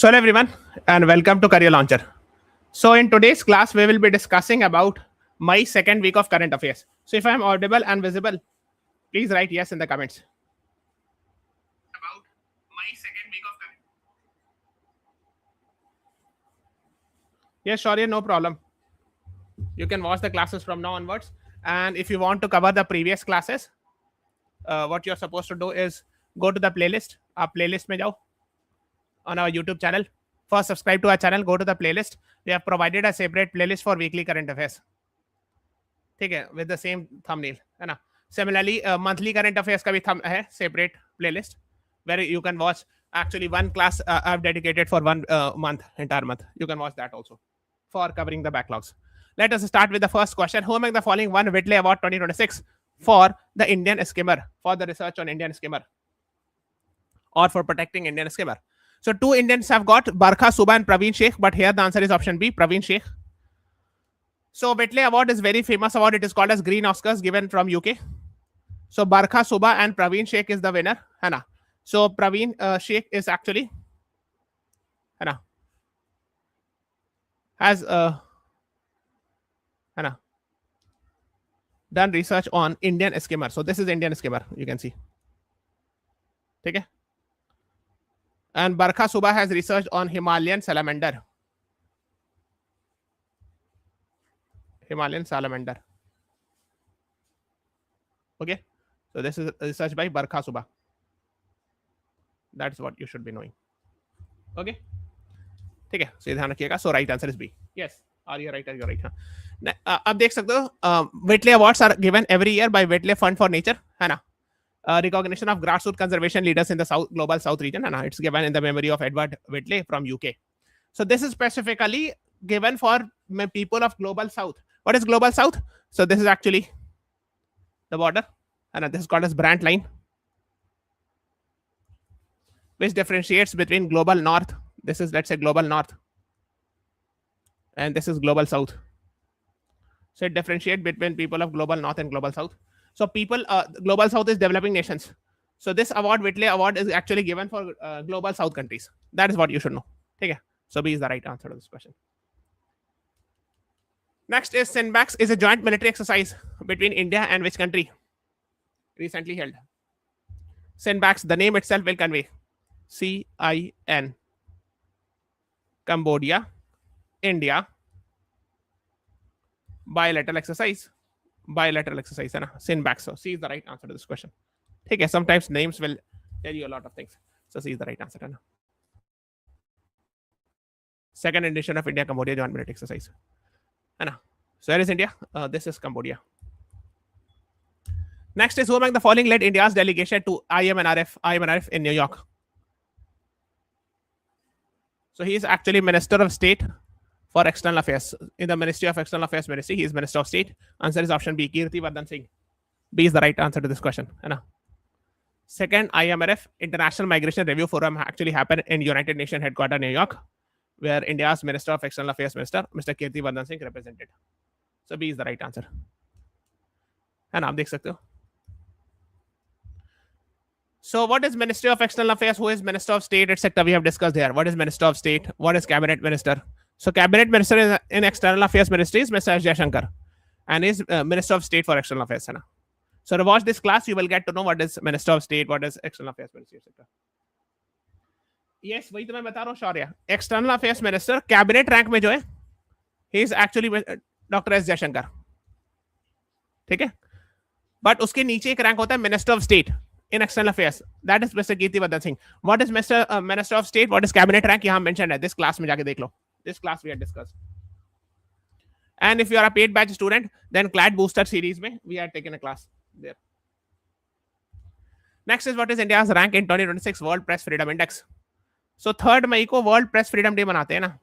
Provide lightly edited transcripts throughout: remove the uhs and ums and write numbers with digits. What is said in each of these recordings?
So hello everyone and welcome to Career Launcher. So in today's class, we will be discussing about my second week of current affairs. So if I am audible and visible, please write yes in the comments. About my second week of current. Yes, Shaurya, no problem. You can watch the classes from now onwards. And if you want to cover the previous classes, what you're supposed to do is go to the playlist. Our playlist mein jao on our YouTube channel. First, subscribe to our channel. Go to the playlist. We have provided a separate playlist for weekly current affairs. Okay, with the same thumbnail, है ना? Similarly, monthly current affairs का भी thumb है separate playlist where you can watch actually one class I've dedicated for one month, entire month. You can watch that also for covering the backlogs. Let us start with the first question. Who among the following won Whitley Award 2026 for the Indian skimmer, for the research on Indian skimmer or for protecting Indian skimmer? So two Indians have got Barkha Subha and Praveen Sheikh, but here the answer is option B, Praveen Sheikh. So Whitley Award is very famous award. It is called as Green Oscars, given from UK. So Barkha Subha and Praveen Sheikh is the winner, है ना? So Praveen Sheikh is actually, है ना, has है ना, done research on Indian skimmer. So this is Indian skimmer, you can see. ठीक है? And Barkha Subha has researched on Himalayan salamander. Himalayan salamander. Okay, so this is research by Barkha Subha. That's what you should be knowing. Okay, ठीक है, so ध्यान रखिएगा. So right answer is B. Yes, are you right? Are you right? हाँ. अब देख सकते हो, Whitley Awards are given every year by Whitley Fund for Nature, है ना? Recognition of grassroots conservation leaders in the South, global South region, and it's given in the memory of Edward Whitley from UK. So this is specifically given for people of global South. What is global South? So this is actually the border, and this is called as Brant line, which differentiates between global North. This is, let's say, global North, and this is global South. So it differentiates between people of global North and global South. So people, global South is developing nations. So this award, Whitley Award, is actually given for global South countries. That is what you should know. Okay. So B is the right answer to this question. Next is Sinbax is a joint military exercise between India and which country? Recently held. Sinbax, the name itself will convey. CIN. Cambodia, India. Bilateral exercise. Bilateral exercise, है ना? Sinbax. So C is the right answer to this question. Okay, sometimes names will tell you a lot of things. So C is the right answer, है ना? Second edition of India Cambodia joint military exercise, है ना? So where is India? This is Cambodia. Next is who among the following led India's delegation to IMNRF in New York? So he is actually Minister of State for External Affairs in the Ministry of External Affairs Ministry. He is Minister of State. Answer is option B, Kirti Vardhan Singh. B is the right answer to this question, है ना? Second, IMRF International Migration Review Forum actually happened in United Nations headquarters, New York, where India's Minister of External Affairs Minister, Mr. Kirti Vardhan Singh, represented. So B is the right answer. है ना? आप देख सकते हो. So what is Ministry of External Affairs? Who is Minister of State, etc.? We have discussed here. What is Minister of State? What is Cabinet Minister? So Cabinet Minister in External Affairs Ministry is Mr. S. Jaishankar, and is Minister of State for External Affairs. है ना? So to watch this class, you will get to know what is Minister of State, what is External Affairs Ministry, etc. Yes, वही तो मैं बता रहा हूँ शौर्य. External Affairs Minister Cabinet rank में जो है, he is actually Dr. S. Jaishankar. ठीक है? But उसके नीचे एक rank होता है Minister of State in External Affairs. That is Mr. Kirti Vardhan Singh. What is Minister of State? What is Cabinet rank? यहाँ mentioned है. This class में जाके देख लो. This class we had discussed. And if you are a paid batch student, then CLAT Booster series में we had taken a class there. Next is what is India's rank in 2026 World Press Freedom Index. So 3rd May को World Press Freedom Day मनाते हैं ना?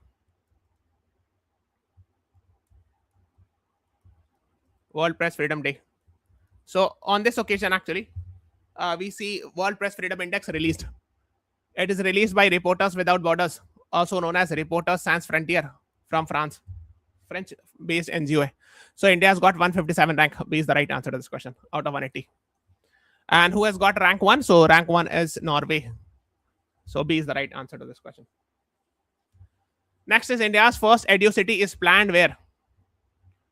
World Press Freedom Day. So on this occasion actually, we see World Press Freedom Index released. It is released by Reporters Without Borders, also known as Reporters Sans Frontières from France, French-based NGO. So India has got 157 rank. B is the right answer to this question out of 180. And who has got rank 1? So rank 1 is Norway. So B is the right answer to this question. Next is India's first edu city is planned where?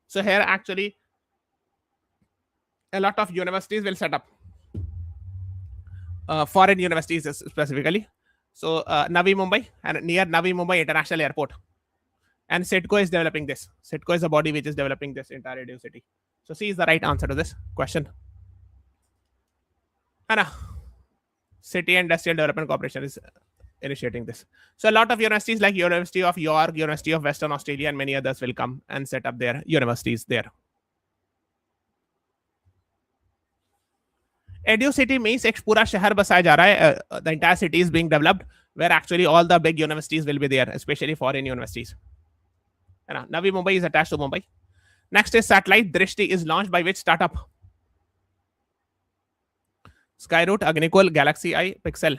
So here actually a lot of universities will set up, foreign universities specifically. So Navi Mumbai and near Navi Mumbai International Airport, and CITCO is developing this. CITCO is the body which is developing this entire edu city. So C is the right answer to this question. Anna, City Industrial Development Corporation is initiating this. So a lot of universities like University of York, University of Western Australia, and many others will come and set up their universities there. Edu city means एक पूरा शहर बसाया जा रहा है. The entire city is being developed where actually all the big universities will be there, especially foreign universities. Navi Mumbai is attached to Mumbai. Next is satellite Drishti is launched by which startup? Skyroot, Agnikul, Galaxy Eye, Pixel.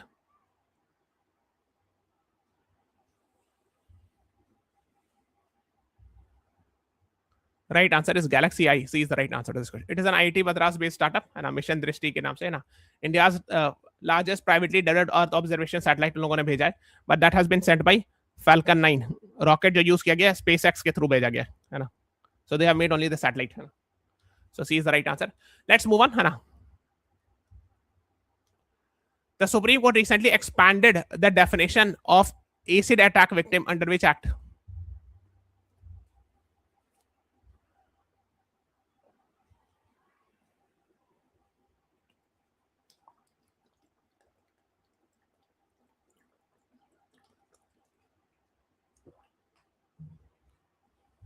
Right answer is Galaxy Eye. C is the right answer to this question. It is an IIT Madras based startup and a mission Drishti के नाम से है ना. India's largest privately developed Earth observation satellite उन लोगों ने भेजा है, but that has been sent by Falcon 9 rocket जो use किया गया SpaceX के through भेजा गया है ना. So they have made only the satellite. So C is the right answer. Let's move on है ना. The Supreme Court recently expanded the definition of acid attack victim under which act?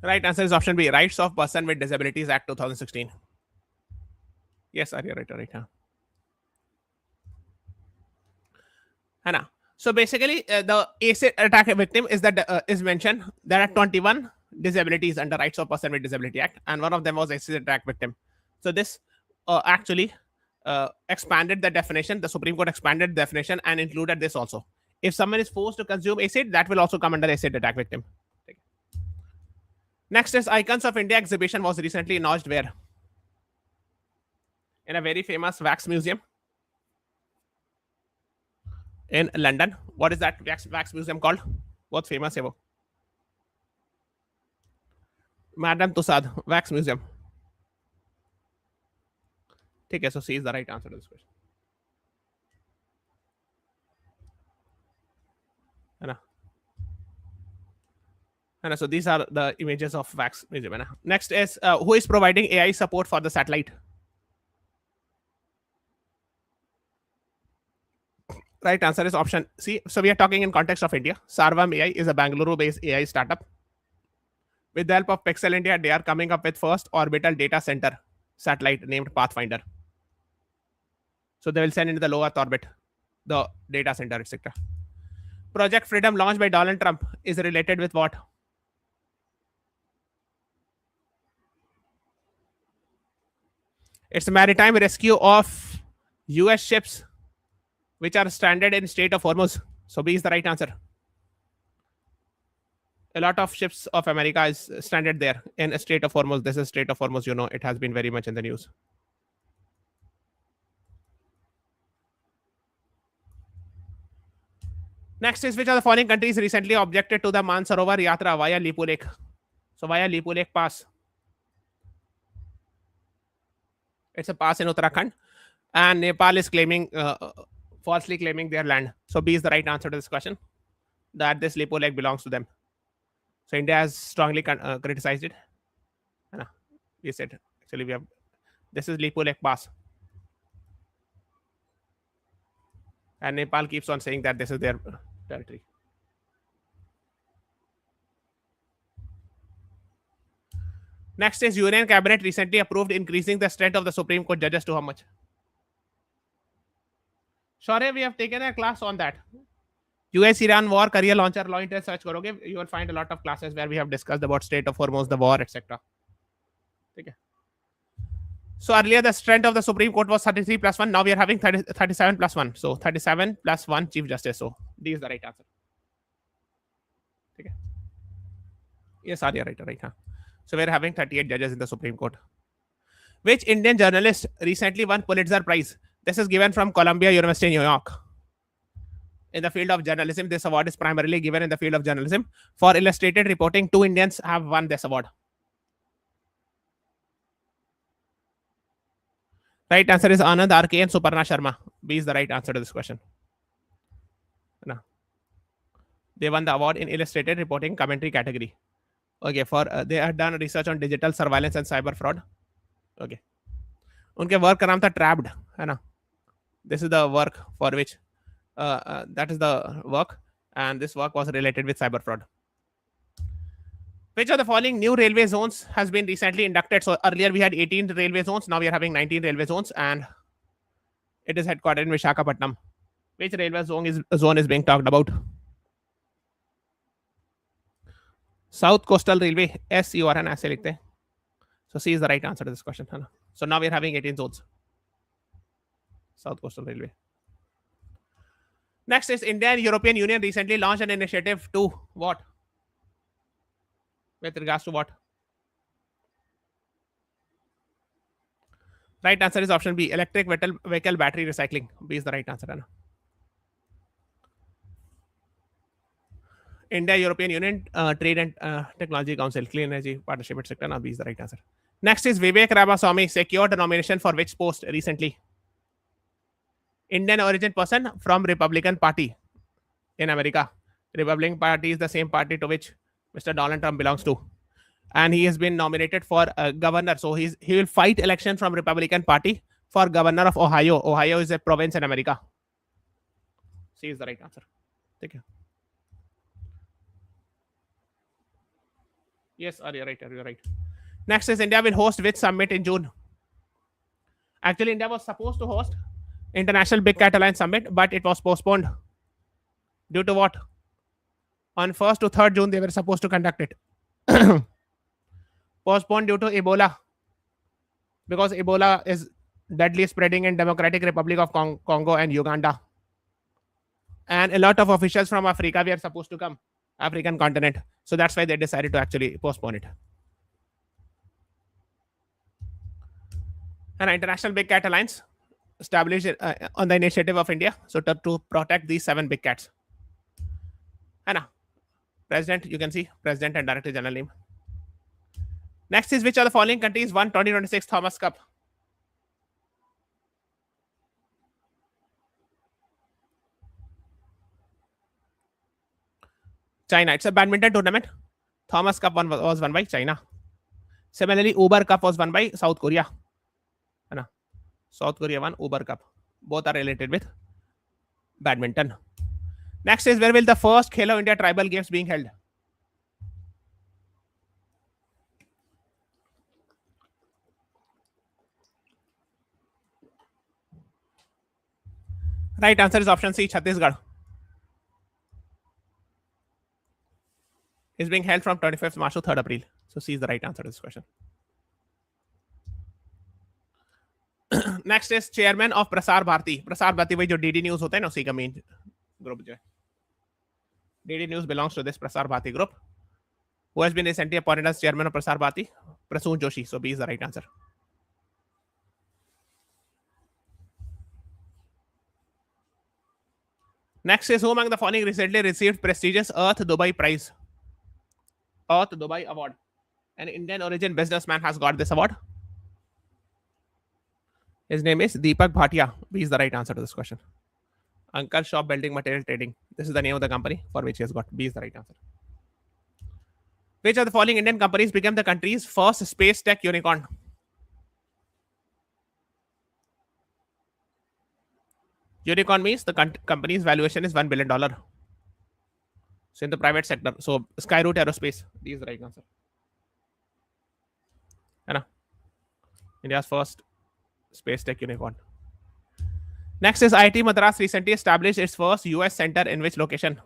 Right answer is option B, Rights of Person with Disabilities Act 2016. Yes, are you right? Right. Huh? Hana. So basically, the acid attack victim is that is mentioned. There are 21 disabilities under Rights of Person with Disability Act, and one of them was acid attack victim. So this actually expanded the definition. The Supreme Court expanded the definition and included this also. If someone is forced to consume acid, that will also come under acid attack victim. Next is Icons of India exhibition was recently launched where? In a very famous wax museum in London. What is that wax museum called? What's famous है वो? Madame Tussauds wax museum. ठीक है, so C is the right answer to this question. है ना? And so these are the images of wax museum. Next is who is providing AI support for the satellite? Right answer is option C. So we are talking in context of India. Sarvam AI is a Bangalore-based AI startup. With the help of Pixel India, they are coming up with first orbital data center satellite named Pathfinder. So they will send into the low Earth orbit the data center, etc. Project Freedom launched by Donald Trump is related with what? It's maritime rescue of US ships which are stranded in Strait of Hormuz. So B is the right answer. A lot of ships of America is stranded there in a Strait of Hormuz. This is Strait of Hormuz, you know, it has been very much in the news. Next is which of the following countries recently objected to the Mansarovar Yatra via Lipu Lake? So via Lipu Lake Pass. It's a pass in Uttarakhand, and Nepal is claiming falsely claiming their land. So B is the right answer to this question, that this Lipu Lake belongs to them. So India has strongly criticized it. We said actually we have this is Lipu Lake Pass, and Nepal keeps on saying that this is their territory. Next is Union Cabinet recently approved increasing the strength of the Supreme Court judges to how much? Sorry, we have taken a class on that. US-Iran war, career launcher, law interest search करोगे, you will find a lot of classes where we have discussed about Strait of Hormuz, the war, etc. Okay. So earlier the strength of the Supreme Court was 33 plus 1. Now we are having 37 plus 1. So 37 plus 1 Chief Justice. So D is the right answer. Okay. Yes, are you right? Huh? So we're having 38 judges in the Supreme Court. Which Indian journalist recently won Pulitzer Prize? This is given from Columbia University in New York. in the field of journalism. This award is primarily given in the field of journalism. For illustrated reporting, 2 Indians have won this award. Right answer is Anand RK and Suparna Sharma. B is the right answer to this question. No. They won the award in illustrated reporting commentary category. Okay, for they had done research on digital surveillance and cyber fraud. Okay. उनके work का नाम था trapped, है ना. This is the work for which that is the work, and this work was related with cyber fraud. Which of the following new railway zones has been recently inducted? So earlier we had 18 railway zones, now we are having 19 railway zones, and it is headquartered in Visakhapatnam. Which railway zone is being talked about? South Coastal Railway, SCORN ऐसे लिखते हैं. So C is the right answer to this question, है ना. So now we are having 18 zones. South Coastal Railway. Next is India and European Union recently launched an initiative to what? With regards to what? Right answer is option B, electric vehicle battery recycling. B is the right answer, Anna. India European Union Trade and Technology Council, Clean Energy Partnership, etc. Now B is the right answer. Next is Vivek Ramaswamy secured a nomination for which post recently? Indian origin person from Republican Party in America. Republican Party is the same party to which Mr. Donald Trump belongs to, and he has been nominated for governor. So he will fight election from Republican Party for governor of Ohio. Ohio is a province in America. C is the right answer. Thank you. Yes, are you right? Next is India will host which summit in June? Actually, India was supposed to host International Big Cat Alliance Summit, but it was postponed. Due to what? On 1st to 3rd June, they were supposed to conduct it. Postponed due to Ebola. Because Ebola is deadly spreading in Democratic Republic of Congo and Uganda. And a lot of officials from Africa were supposed to come, African continent. So that's why they decided to actually postpone it. An International Big Cat Alliance established on the initiative of India. So to protect these 7 big cats. Anna. President, you can see President and Director General name. Next is which of the following countries won 2026 Thomas Cup? China. It's a badminton tournament. Thomas Cup was won by China. Similarly, Uber Cup was won by South Korea. Anna. South Korea won Uber Cup. Both are related with badminton. Next is where will the first Khelo India Tribal Games being held? Right answer is option C, Chhattisgarh. Is being held from 25th March to 3rd April. So C is the right answer to this question. Next is chairman of Prasar Bharati. Prasar Bharati वही जो DD News होता है ना, उसी का main group जो है. DD News belongs to this Prasar Bharati group. Who has been recently appointed as chairman of Prasar Bharati? Prasoon Joshi. So B is the right answer. Next is who among the following recently received prestigious Earth Dubai Prize? Earth Dubai Award. An Indian origin businessman has got this award. His name is Deepak Bhatia. B is the right answer to this question. Uncle Shop Building Material Trading. This is the name of the company for which he has got. B is the right answer. Which of the following Indian companies became the country's first space tech unicorn? Unicorn means the company's valuation is $1 billion. So in the private sector. So Skyroot Aerospace. D is the right answer. Anna. India's first space tech unicorn. Next is IIT Madras recently established its first US center in which location?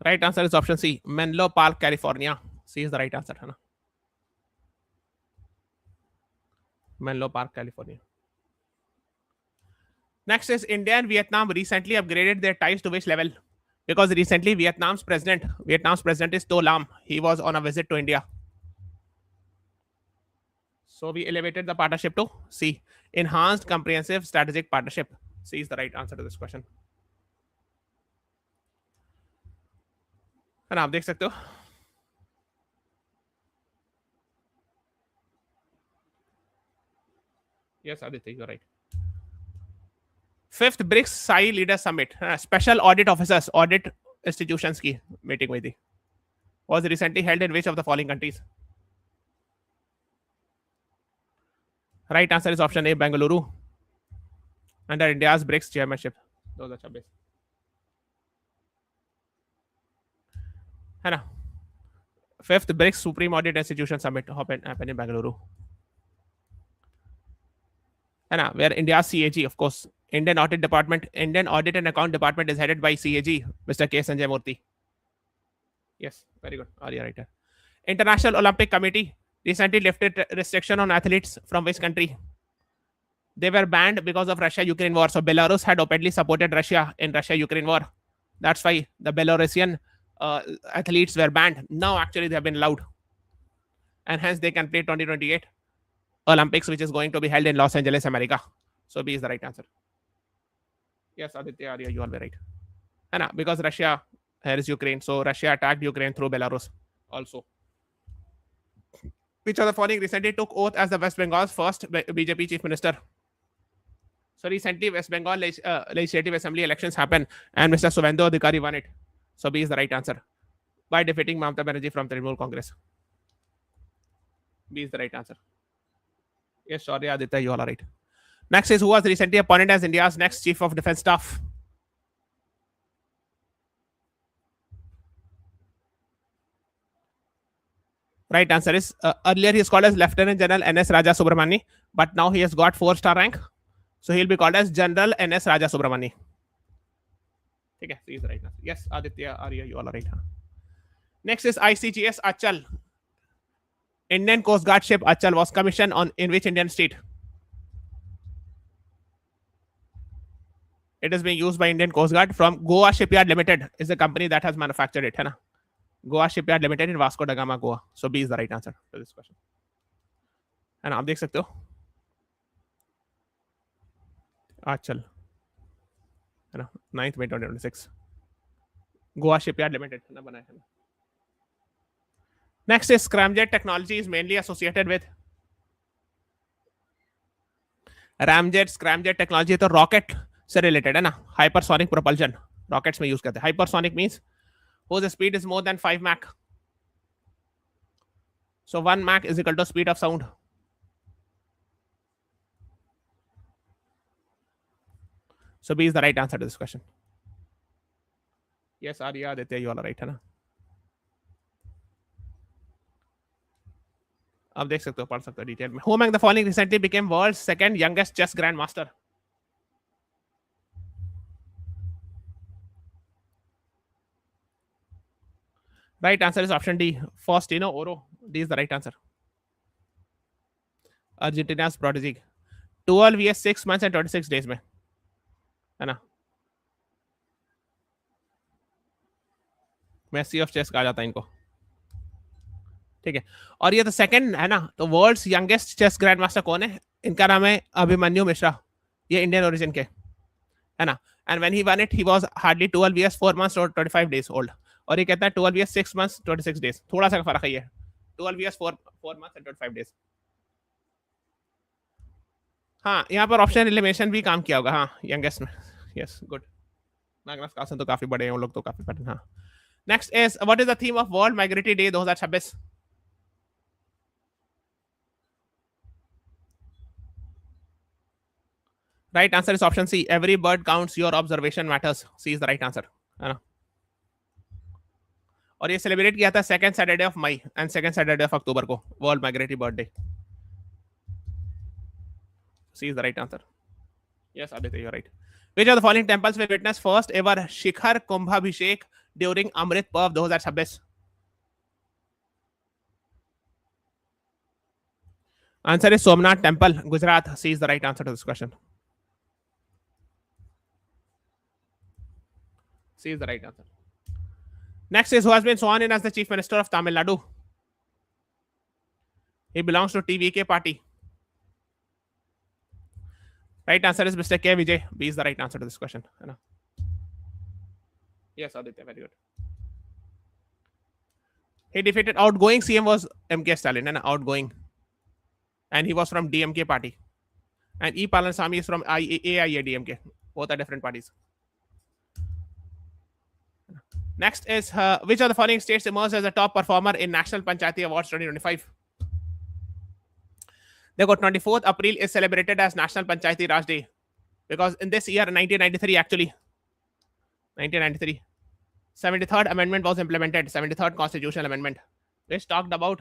Right answer is option C, Menlo Park, California. C is the right answer. Hai na? Menlo Park, California. Next is India and Vietnam recently upgraded their ties to which level? Because recently Vietnam's president is To Lam. He was on a visit to India. So we elevated the partnership to C, enhanced comprehensive strategic partnership. C is the right answer to this question. है ना, आप देख सकते हो. Yes, Aditya, you're right. Fifth BRICS SAI Leaders Summit, Special Audit Officers, Audit Institutions की meeting हुई थी. Was recently held in which of the following countries? Right answer is option A, Bengaluru, under India's BRICS chairmanship 2026. है ना, Fifth BRICS Supreme Audit Institution Summit happened in Bengaluru. है ना, where India's CAG, of course, Indian Audit and Account Department is headed by CAG, Mr. K. Sanjay Murthy. Yes, very good. Are you right? International Olympic Committee recently lifted restriction on athletes from which country? They were banned because of Russia-Ukraine war. So Belarus had openly supported Russia in Russia-Ukraine war. That's why the Belarusian athletes were banned. Now actually they have been allowed, and hence they can play 2028 Olympics, which is going to be held in Los Angeles, America. So B is the right answer. Yes, Aditya, Arya, you are right. And because Russia, here is Ukraine. So Russia attacked Ukraine through Belarus also. Which of the following recently took oath as the West Bengal's first BJP chief minister? So recently West Bengal Legislative Assembly elections happened and Mr. Suvendu Adhikari won it. So B is the right answer, by defeating Mamata Banerjee from Trinamool Congress. B is the right answer. Yes, sorry, Aditya, you all are right. Next is, who was recently appointed as India's next Chief of Defense Staff? Right answer is, earlier he is called as Lieutenant General N.S. Raja Subramani, but now he has got 4-star rank. So he will be called as General N.S. Raja Subramani. Okay, he is the right answer. Yes, Aditya, Arya, you all are right. Next is ICGS Achal. Indian Coast Guard ship Achal was commissioned in which Indian state? It is being used by Indian Coast Guard from Goa Shipyard Limited, is the company that has manufactured it. है ना? Goa Shipyard Limited in Vasco da Gama, Goa. So B is the right answer to this question. है ना, आप देख सकते हो. Achal, है ना, 9th May 2026. Goa Shipyard Limited है ना, बनाया है. Next is scramjet technology is mainly associated with. Ramjet, scramjet technology तो रॉकेट से रिलेटेड है ना, हाइपरसोनिक प्रोपल्शन रॉकेट्स में यूज करते हैं. Hypersonic means whose speed is more than 5 Mach. So 1 Mach is equal to speed of sound. So B is the right answer to this question. Yes, Arya, Aditya, you all are right, है ना. आप देख सकते हो, पढ़ सकते हो detail में. Who among the following recently became world's second youngest chess grandmaster? Right answer is option D, Faustino Oro. D is the right answer. Argentina's prodigy. 12 years, 6 months and 26 days में, है ना. मेसी ऑफ चेस कहा जाता है इनको. ठीक है, और ये तो सेकंड है ना. तो world's youngest chess grandmaster कौन है? इनका नाम है अभिमन्यु मिश्रा. ये इंडियन ओरिजिन के है ना. And when he one it he was hardly 12 years 4 months और 25 days ओल्ड. और ये कहता है 12 years 6 months 26 days. थोड़ा सा फर्क है ये. 12 years 4 months and 25 days. हाँ, यहाँ पर ऑप्शन एलिमिनेशन भी काम किया होगा. हाँ, यंगेस्ट में. Yes, good. मैग्नस कार्लसन तो काफी बड़े हैं, वो लोग तो काफी बड़े. हाँ. Next is, what is the theme of world migratory day 2026? Right answer is option C. Every bird counts, your observation matters. C is the right answer. है ना. और ये सेलिब्रेट किया था 2nd Saturday of May and 2nd Saturday of October को, world migratory bird day. C is the right answer. Yes, Aditya, you're right. Which of the following temples will witness first ever Shikhar Kumbhabhishek during Amrit Parv 2026? Answer is Somnath Temple, Gujarat. C is the right answer to this question. C is the right answer. Next is, who has been sworn in as the Chief Minister of Tamil Nadu? He belongs to TVK party. Right answer is Mr. K. Vijay. B is the right answer to this question. Yes, Aditya, very good. He defeated outgoing CM was MK Stalin and outgoing, and he was from DMK party. And E. Palaniswamy is from AIADMK. Both are different parties. Next is which of the following states emerged as a top performer in National Panchayati Awards 2025? They got 24th April is celebrated as National Panchayati Raj Day because in this year, 1993, actually, 1993, 73rd Amendment was implemented, 73rd Constitutional Amendment, which talked about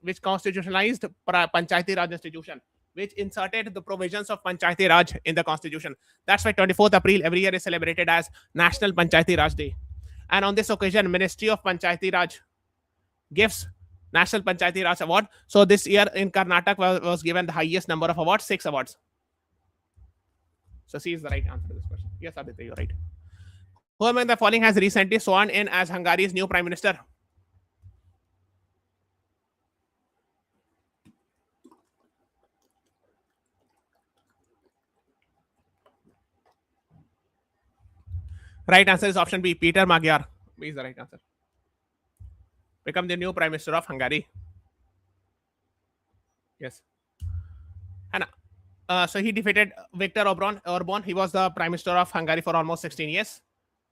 which constitutionalized Panchayati Raj institution, which inserted the provisions of Panchayati Raj in the constitution. That's why 24th April every year is celebrated as National Panchayati Raj Day. And on this occasion, Ministry of Panchayati Raj gives National Panchayati Raj Award. So this year in Karnataka was given the highest number of awards, 6 awards. So C is the right answer to this question. Yes, Aditya, you're right. Who among the following has recently sworn in as Hungary's new prime minister? Right answer is option B, Peter Magyar. B is the right answer. Become the new prime minister of Hungary. Yes. And so he defeated Viktor Orban. He was the prime minister of Hungary for almost 16 years.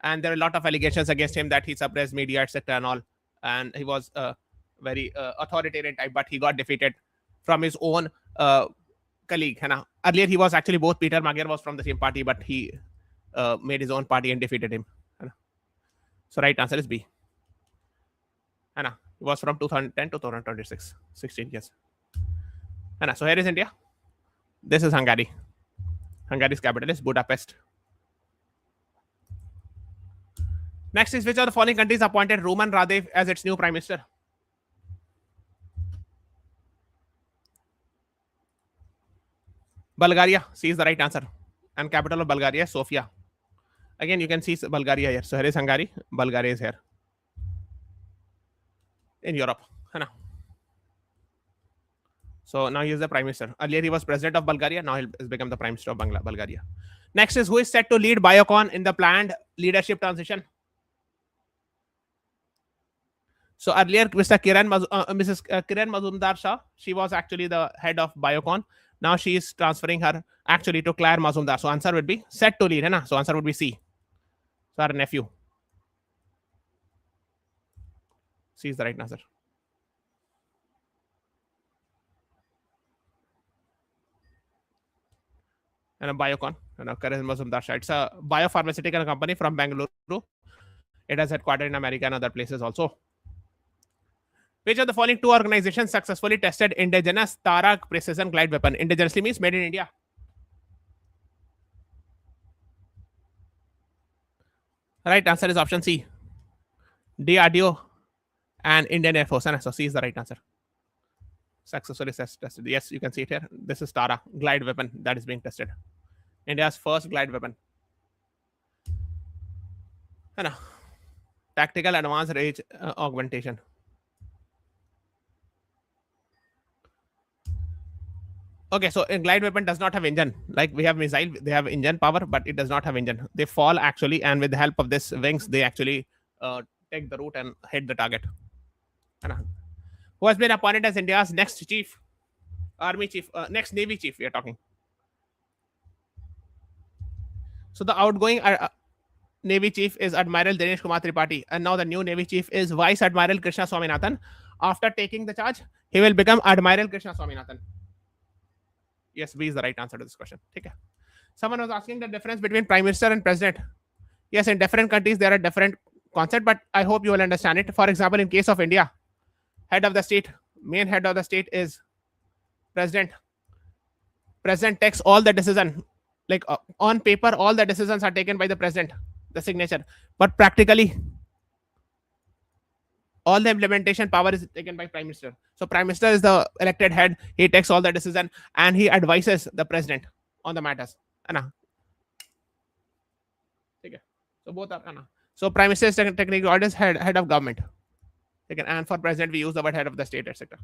And there are a lot of allegations against him that he suppressed media, etc. and all. And he was a very authoritarian type, but he got defeated from his own colleague. Earlier, he was actually both Peter Magyar was from the same party, but he made his own party and defeated him. So right answer is B. He was from 2010 to 2026, 16 years. So here is India. This is Hungary. Hungary's capital is Budapest. Next is which of the following countries appointed Ruman Radev as its new prime minister? Bulgaria. C is the right answer. And capital of Bulgaria is Sofia. Again, you can see Bulgaria here. So here is Hungary. Bulgaria is here. In Europe. So now he is the prime minister. Earlier he was president of Bulgaria. Now he has become the prime minister of Bulgaria. Next is who is set to lead Biocon in the planned leadership transition? So earlier, Mrs. Kiran Mazumdar Shah, she was actually the head of Biocon. Now she is transferring her actually to Claire Mazumdar. So answer would be set to lead. So answer would be C. So her nephew. C is the right answer. And a Biocon, Kiran Mazumdar Shah. It's a biopharmaceutical company from Bangalore. It has headquartered in America and other places also. Which of the following two organizations successfully tested indigenous Tara precision glide weapon? Indigenously means made in India. Right answer is option C. DRDO and Indian Air Force. So C is the right answer. Successfully tested. Yes, you can see it here. This is Tara glide weapon that is being tested. India's first glide weapon. Tactical advanced range augmentation. Okay, so a glide weapon does not have engine. Like we have missile, they have engine power, but it does not have engine. They fall actually, and with the help of this wings, they actually take the route and hit the target. Who has been appointed as India's next chief, army chief, next navy chief? We are talking. So the outgoing navy chief is Admiral Dinesh Kumar Tripathi, and now the new navy chief is Vice Admiral Krishna Swaminathan. After taking the charge, he will become Admiral Krishna Swaminathan. Yes, B is the right answer to this question. Okay. Someone was asking the difference between prime minister and president. Yes, in different countries there are different concepts, but I hope you will understand it. For example, in case of India, head of the state, main head of the state is president. President takes all the decision. Like on paper, all the decisions are taken by the president, the signature. But practically, all the implementation power is taken by prime minister. So prime minister is the elected head. He takes all the decision and he advises the president on the matters. Okay. So both are. So prime minister is technically called as head of government. And for president, we use the word head of the state, etc.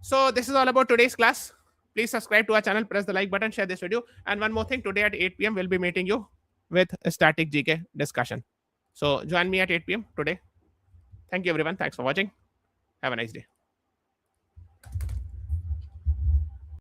So this is all about today's class. Please subscribe to our channel, press the like button, share this video. And one more thing, today at 8 p.m. we'll be meeting you with a static GK discussion. So join me at 8 p.m. today. Thank you, everyone. Thanks for watching. Have a nice day.